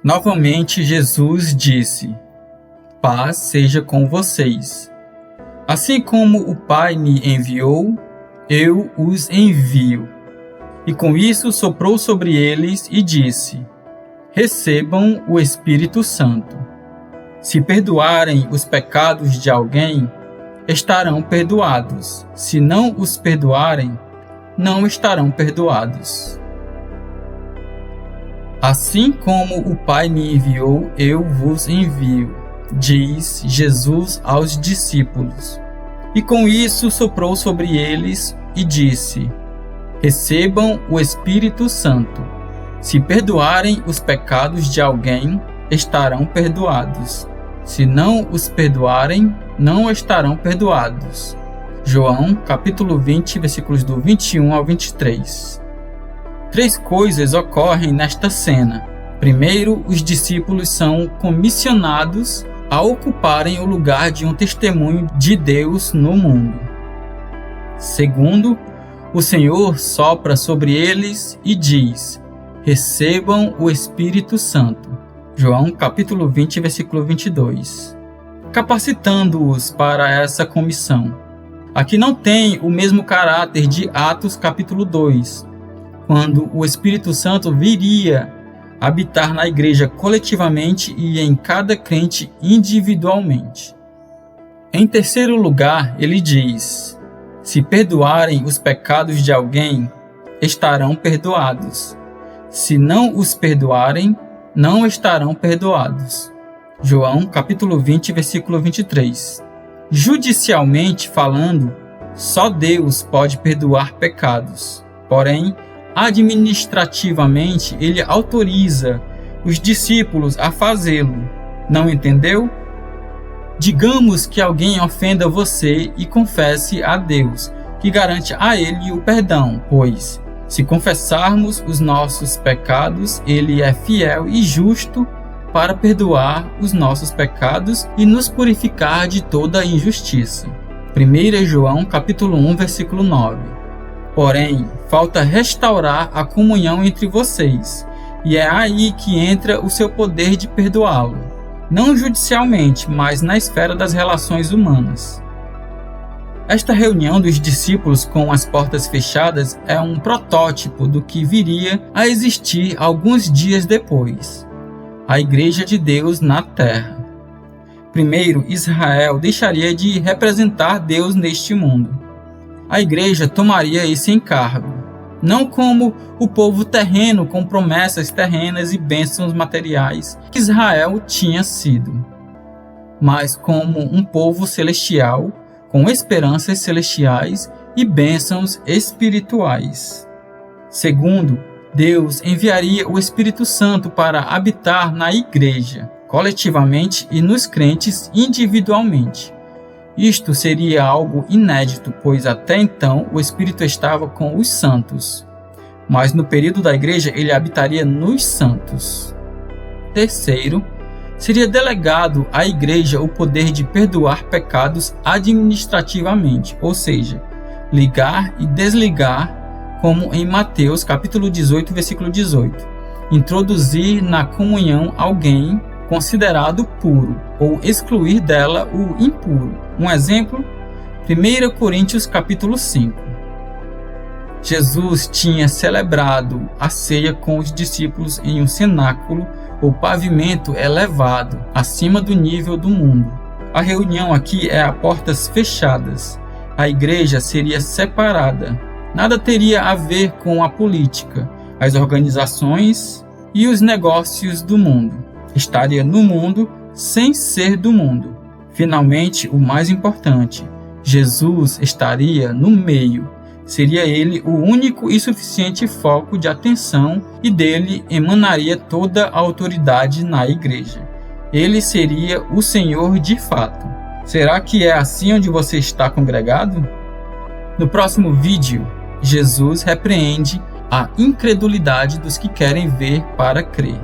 Novamente Jesus disse: Paz seja com vocês. Assim como o Pai me enviou, eu os envio. E com isso soprou sobre eles e disse: Recebam o Espírito Santo. Se perdoarem os pecados de alguém, estarão perdoados. Se não os perdoarem, não estarão perdoados. Assim como o Pai me enviou, eu vos envio, diz Jesus aos discípulos. E com isso soprou sobre eles e disse: Recebam o Espírito Santo. Se perdoarem os pecados de alguém, estarão perdoados. Se não os perdoarem, não estarão perdoados. João, capítulo 20, versículos do 21 ao 23. 3 coisas ocorrem nesta cena. Primeiro, os discípulos são comissionados a ocuparem o lugar de um testemunho de Deus no mundo. Segundo, o Senhor sopra sobre eles e diz: Recebam o Espírito Santo. João capítulo 20, versículo 22. Capacitando-os para essa comissão. Aqui não tem o mesmo caráter de Atos capítulo 2, quando o Espírito Santo viria habitar na igreja coletivamente e em cada crente individualmente. Em terceiro lugar, ele diz: Se perdoarem os pecados de alguém, estarão perdoados. Se não os perdoarem, não estarão perdoados. João capítulo 20, versículo 23. Judicialmente falando, só Deus pode perdoar pecados. Porém, administrativamente, ele autoriza os discípulos a fazê-lo. Não entendeu? Digamos que alguém ofenda você e confesse a Deus, que garante a ele o perdão, pois, se confessarmos os nossos pecados, ele é fiel e justo para perdoar os nossos pecados e nos purificar de toda injustiça. 1 João capítulo 1, versículo 9. Porém, falta restaurar a comunhão entre vocês, e é aí que entra o seu poder de perdoá-lo, não judicialmente, mas na esfera das relações humanas. Esta reunião dos discípulos com as portas fechadas é um protótipo do que viria a existir alguns dias depois. A Igreja de Deus na Terra. Primeiro, Israel deixaria de representar Deus neste mundo. A Igreja tomaria esse encargo, não como o povo terreno com promessas terrenas e bênçãos materiais que Israel tinha sido, mas como um povo celestial com esperanças celestiais e bênçãos espirituais. Segundo, Deus enviaria o Espírito Santo para habitar na igreja, coletivamente e nos crentes individualmente. Isto seria algo inédito, pois até então o Espírito estava com os santos, mas no período da igreja ele habitaria nos santos. Terceiro, seria delegado à igreja o poder de perdoar pecados administrativamente, ou seja, ligar e desligar, como em Mateus capítulo 18, versículo 18. Introduzir na comunhão alguém considerado puro, ou excluir dela o impuro. Um exemplo, 1 Coríntios capítulo 5. Jesus tinha celebrado a ceia com os discípulos em um cenáculo ou pavimento elevado, acima do nível do mundo. A reunião aqui é a portas fechadas. A igreja seria separada. Nada teria a ver com a política, as organizações e os negócios do mundo. Estaria no mundo sem ser do mundo. Finalmente, o mais importante, Jesus estaria no meio. Seria ele o único e suficiente foco de atenção e dele emanaria toda a autoridade na igreja. Ele seria o Senhor de fato. Será que é assim onde você está congregado? No próximo vídeo, Jesus repreende a incredulidade dos que querem ver para crer.